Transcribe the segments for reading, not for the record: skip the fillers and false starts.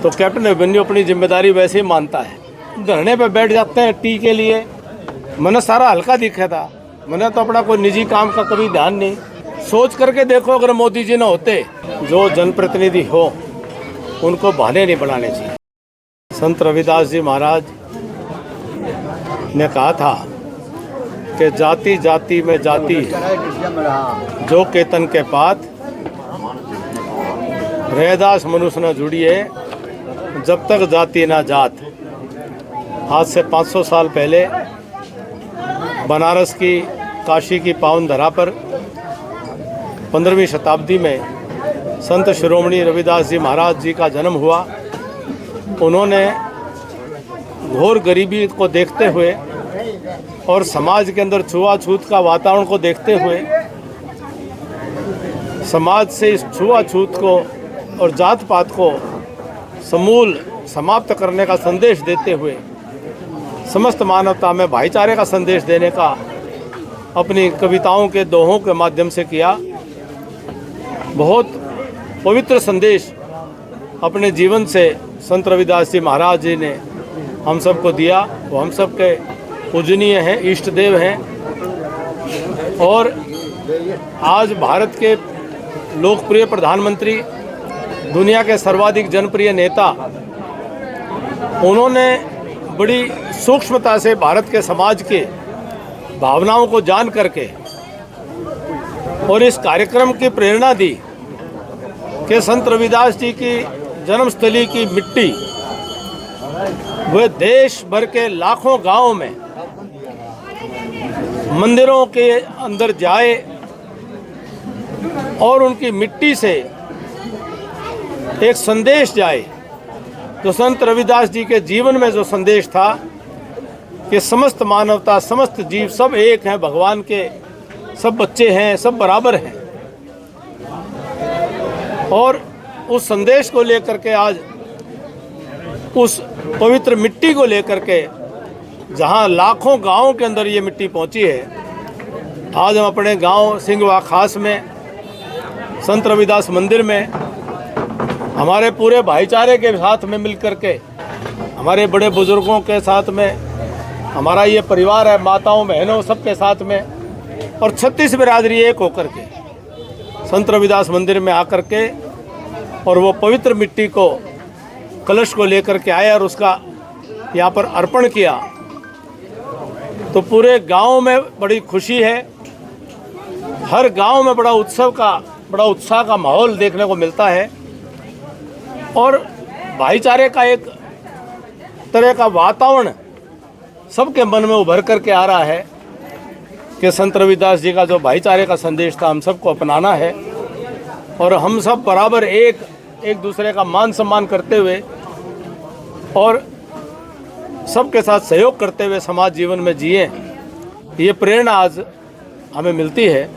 तो कैप्टन अभिमन्यु अपनी जिम्मेदारी वैसे ही मानता है। धरने पे बैठ जाते हैं टी के लिए। मैंने सारा हल्का दिखा था, मैंने तो अपना कोई निजी काम का कभी ध्यान नहीं। सोच करके देखो, अगर मोदी जी न होते, जो जनप्रतिनिधि हो उनको बहाने नहीं बनाने चाहिए। संत रविदास जी महाराज ने कहा था कि जाति जाति में जाति जो केतन के पात, रैदास मनुष्य न जुड़िए जब तक जाति ना जात। आज से 500 साल पहले बनारस की काशी की पावन धरा पर 15वीं शताब्दी में संत शिरोमणि रविदास जी महाराज जी का जन्म हुआ। उन्होंने घोर गरीबी को देखते हुए और समाज के अंदर छुआछूत का वातावरण को देखते हुए समाज से इस छुआछूत को और जात पात को समूल समाप्त करने का संदेश देते हुए समस्त मानवता में भाईचारे का संदेश देने का अपनी कविताओं के दोहों के माध्यम से किया। बहुत पवित्र संदेश अपने जीवन से संत रविदास जी महाराज जी ने हम सबको दिया। वो हम सब के पूजनीय हैं, इष्ट देव हैं। और आज भारत के लोकप्रिय प्रधानमंत्री, दुनिया के सर्वाधिक जनप्रिय नेता, उन्होंने बड़ी सूक्ष्मता से भारत के समाज के भावनाओं को जान करके और इस कार्यक्रम की प्रेरणा दी कि संत रविदास जी की जन्मस्थली की मिट्टी वह देश भर के लाखों गांवों में मंदिरों के अंदर जाए और उनकी मिट्टी से एक संदेश जाए। जो संत रविदास जी के जीवन में जो संदेश था कि समस्त मानवता, समस्त जीव सब एक हैं, भगवान के सब बच्चे हैं, सब बराबर हैं। और उस संदेश को लेकर के आज उस पवित्र मिट्टी को लेकर के जहां लाखों गांवों के अंदर ये मिट्टी पहुंची है, आज हम अपने गांव सिंघवा खास में संत रविदास मंदिर में हमारे पूरे भाईचारे के साथ में मिलकर के, हमारे बड़े बुजुर्गों के साथ में, हमारा ये परिवार है, माताओं बहनों सबके साथ में, और 36 बिरादरी एक होकर के संत रविदास मंदिर में आकर के और वो पवित्र मिट्टी को, कलश को लेकर के आए और उसका यहाँ पर अर्पण किया। तो पूरे गांव में बड़ी खुशी है। हर गांव में बड़ा उत्साह का माहौल देखने को मिलता है और भाईचारे का एक तरह का वातावरण सबके मन में उभर करके आ रहा है कि संत रविदास जी का जो भाईचारे का संदेश था हम सबको अपनाना है और हम सब बराबर एक दूसरे का मान सम्मान करते हुए और सबके साथ सहयोग करते हुए समाज जीवन में जिए। ये प्रेरणा आज हमें मिलती है।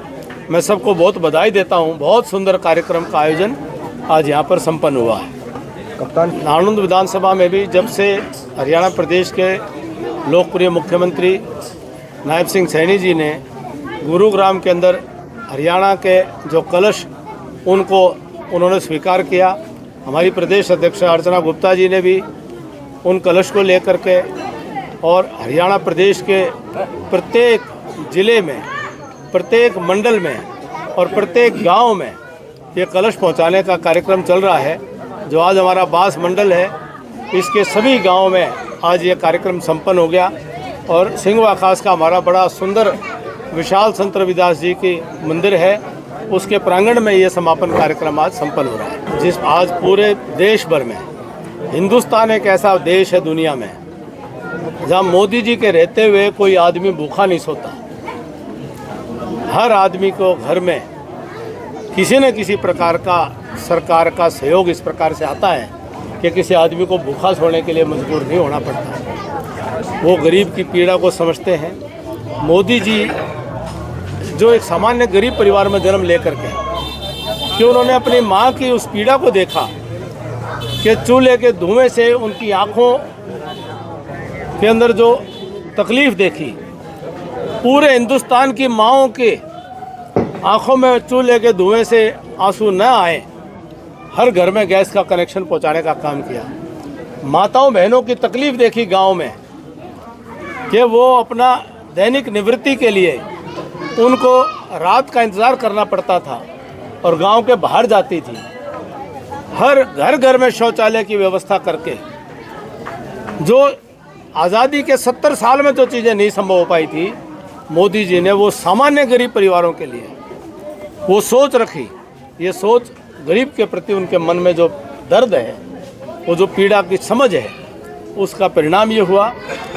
मैं सबको बहुत बधाई देता हूँ। बहुत सुंदर कार्यक्रम का आयोजन आज यहाँ पर संपन्न हुआ है। कप्तान, नालंद विधानसभा में भी जब से हरियाणा प्रदेश के लोकप्रिय मुख्यमंत्री नायब सिंह सैनी जी ने गुरुग्राम के अंदर हरियाणा के जो कलश उनको उन्होंने स्वीकार किया, हमारी प्रदेश अध्यक्ष अर्चना गुप्ता जी ने भी उन कलश को लेकर के और हरियाणा प्रदेश के प्रत्येक ज़िले में, प्रत्येक मंडल में और प्रत्येक गांव में ये कलश पहुंचाने का कार्यक्रम चल रहा है। जो आज हमारा बास मंडल है, इसके सभी गांव में आज ये कार्यक्रम संपन्न हो गया और सिंघवा खास का हमारा बड़ा सुंदर विशाल संत रविदास जी की मंदिर है, उसके प्रांगण में ये समापन कार्यक्रम आज संपन्न हो रहा है। जिस आज पूरे देश भर में, हिंदुस्तान एक ऐसा देश है दुनिया में जहाँ मोदी जी के रहते हुए कोई आदमी भूखा नहीं सोता। हर आदमी को घर में किसी न किसी प्रकार का सरकार का सहयोग इस प्रकार से आता है कि किसी आदमी को भूखा सोने के लिए मजबूर नहीं होना पड़ता। वो गरीब की पीड़ा को समझते हैं। मोदी जी जो एक सामान्य गरीब परिवार में जन्म लेकर के कि उन्होंने अपनी माँ की उस पीड़ा को देखा कि चूल्हे के धुएं से उनकी आँखों के अंदर जो तकलीफ़ देखी, पूरे हिंदुस्तान की माँओं के आँखों में चूल्हे के धुएं से आंसू न आए, हर घर में गैस का कनेक्शन पहुंचाने का काम किया। माताओं बहनों की तकलीफ़ देखी गांव में कि वो अपना दैनिक निवृत्ति के लिए उनको रात का इंतज़ार करना पड़ता था और गांव के बाहर जाती थी। हर घर घर में शौचालय की व्यवस्था करके जो आज़ादी के 70 साल में जो चीज़ें नहीं संभव हो पाई थी, मोदी जी ने वो सामान्य गरीब परिवारों के लिए वो सोच रखी। ये सोच गरीब के प्रति उनके मन में जो दर्द है, वो जो पीड़ा की समझ है, उसका परिणाम ये हुआ।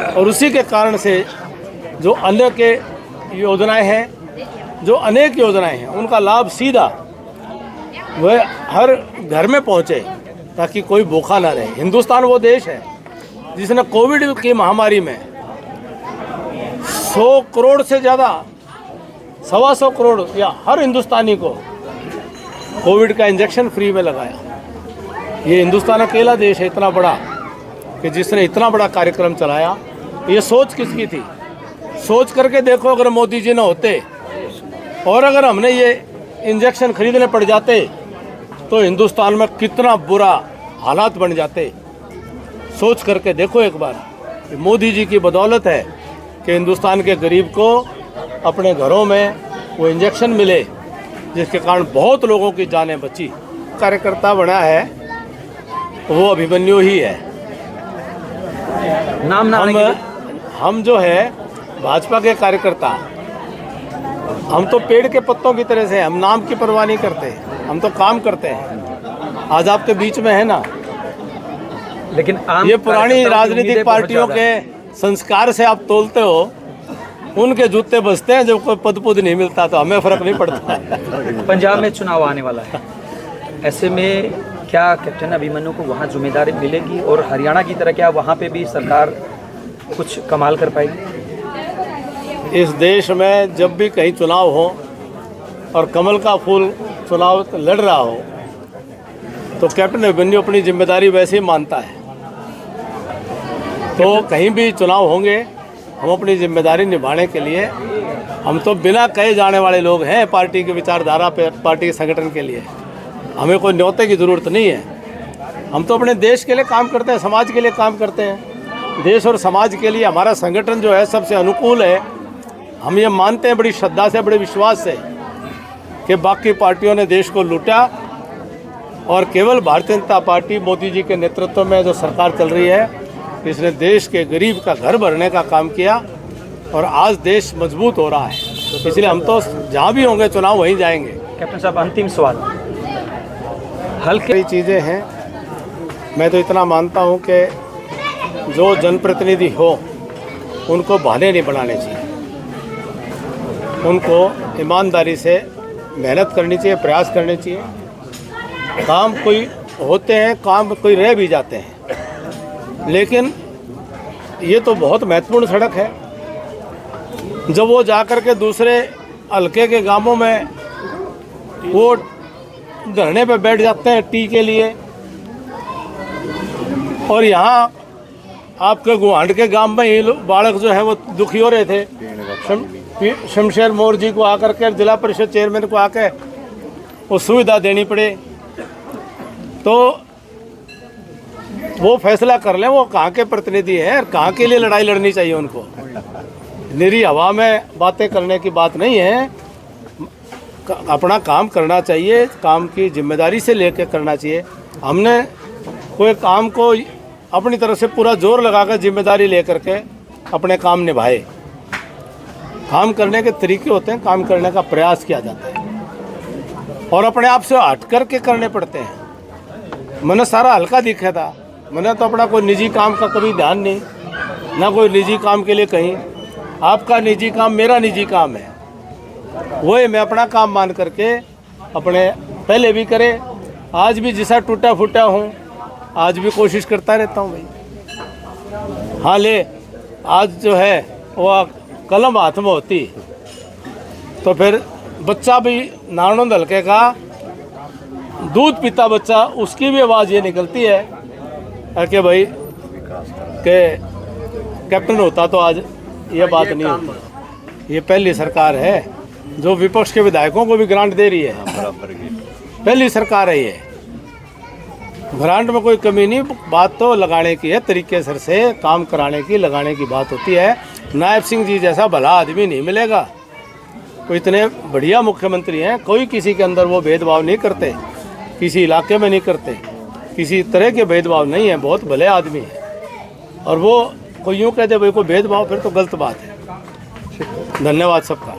और उसी के कारण से जो अन्य के योजनाएं हैं, जो अनेक योजनाएं हैं, उनका लाभ सीधा वह हर घर में पहुंचे ताकि कोई भूखा ना रहे। हिंदुस्तान वो देश है जिसने कोविड की महामारी में 100 करोड़ से ज़्यादा, 125 करोड़ या हर हिंदुस्तानी को कोविड का इंजेक्शन फ्री में लगाया। ये हिंदुस्तान अकेला देश है इतना बड़ा कि जिसने इतना बड़ा कार्यक्रम चलाया। ये सोच किसकी थी? सोच करके देखो, अगर मोदी जी न होते और अगर हमने ये इंजेक्शन खरीदने पड़ जाते तो हिंदुस्तान में कितना बुरा हालात बन जाते। सोच करके देखो एक बार। मोदी जी की बदौलत है कि हिंदुस्तान के गरीब को अपने घरों में वो इंजेक्शन मिले, जिसके कारण बहुत लोगों की जानें बची। कार्यकर्ता बना है वो अभिमन्यु ही है। नाम हम जो है भाजपा के कार्यकर्ता, हम तो पेड़ के पत्तों की तरह से, हम नाम की परवाह नहीं करते, हम तो काम करते हैं। आज आपके बीच में है ना, लेकिन ये पुरानी राजनीतिक पार्टियों के संस्कार से आप तोलते हो, उनके जूते बजते हैं। जब कोई पद नहीं मिलता तो हमें फर्क नहीं पड़ता। पंजाब में चुनाव आने वाला है, ऐसे में क्या कैप्टन अभिमन्यु को वहाँ जिम्मेदारी मिलेगी और हरियाणा की तरह क्या वहाँ पे भी सरकार कुछ कमाल कर पाएगी? इस देश में जब भी कहीं चुनाव हो और कमल का फूल चुनाव लड़ रहा हो तो कैप्टन अभिमन्यु अपनी जिम्मेदारी वैसे ही मानता है। तो कहीं भी चुनाव होंगे, हम अपनी जिम्मेदारी निभाने के लिए, हम तो बिना कहे जाने वाले लोग हैं पार्टी की विचारधारा पे, पार्टी के संगठन के लिए। हमें कोई न्योते की ज़रूरत नहीं है। हम तो अपने देश के लिए काम करते हैं, समाज के लिए काम करते हैं। देश और समाज के लिए हमारा संगठन जो है सबसे अनुकूल है। हम ये मानते हैं बड़ी श्रद्धा से, बड़े विश्वास से कि बाकी पार्टियों ने देश को लूटा और केवल भारतीय जनता पार्टी मोदी जी के नेतृत्व में जो सरकार चल रही है, इसने देश के गरीब का घर भरने का काम किया और आज देश मजबूत हो रहा है। इसलिए हम तो जहाँ भी होंगे चुनाव वहीं जाएंगे। कैप्टन साहब, अंतिम सवाल, हल्की चीज़ें हैं। मैं तो इतना मानता हूँ कि जो जनप्रतिनिधि हो उनको बहाने नहीं बनाने चाहिए, उनको ईमानदारी से मेहनत करनी चाहिए, प्रयास करने चाहिए। काम कोई होते हैं, काम कोई रह भी जाते हैं, लेकिन ये तो बहुत महत्वपूर्ण सड़क है। जब वो जाकर के दूसरे हल्के के गांवों में वो धरने पे बैठ जाते हैं टी के लिए, और यहाँ आपके गुहांड के गांव में ही बालक जो है वो दुखी हो रहे थे। शमशेर मोर जी को आकर के, जिला परिषद चेयरमैन को आकर वो सुविधा देनी पड़े, तो वो फैसला कर लें वो कहाँ के प्रतिनिधि हैं और कहाँ के लिए लड़ाई लड़नी चाहिए उनको। निरी हवा में बातें करने की बात नहीं है। अपना काम करना चाहिए, काम की जिम्मेदारी से लेकर करना चाहिए। हमने कोई काम को अपनी तरफ से पूरा जोर लगाकर जिम्मेदारी लेकर के अपने काम निभाए। काम करने के तरीके होते हैं, काम करने का प्रयास किया जाता है और अपने आप से हट कर के करने पड़ते हैं। मैंने सारा हल्का दिखा था, मैंने तो अपना कोई निजी काम का कभी ध्यान नहीं, ना कोई निजी काम के लिए कहीं। आपका निजी काम मेरा निजी काम है, वही मैं अपना काम मान करके अपने पहले भी करे, आज भी जैसा टूटा फूटा हूँ आज भी कोशिश करता रहता हूँ भाई। हाँ ले, आज जो है वो कलम हाथ में होती तो फिर बच्चा भी नानों हल्के का दूध पीता बच्चा, उसकी भी आवाज़ ये निकलती है कि भाई के कैप्टन होता तो आज ये बात नहीं होती। ये पहली सरकार है जो विपक्ष के विधायकों को भी ग्रांट दे रही है, पहली सरकार है ये। ग्रांट में कोई कमी नहीं, बात तो लगाने की है, तरीके से काम कराने की, लगाने की बात होती है। नायब सिंह जी जैसा भला आदमी नहीं मिलेगा। वो इतने बढ़िया मुख्यमंत्री हैं, कोई किसी के अंदर वो भेदभाव नहीं करते, किसी इलाके में नहीं करते, किसी तरह के भेदभाव नहीं है, बहुत भले आदमी हैं। और वो कोई यूँ कहते भाई कोई भेदभाव, फिर तो गलत बात है। धन्यवाद सबका।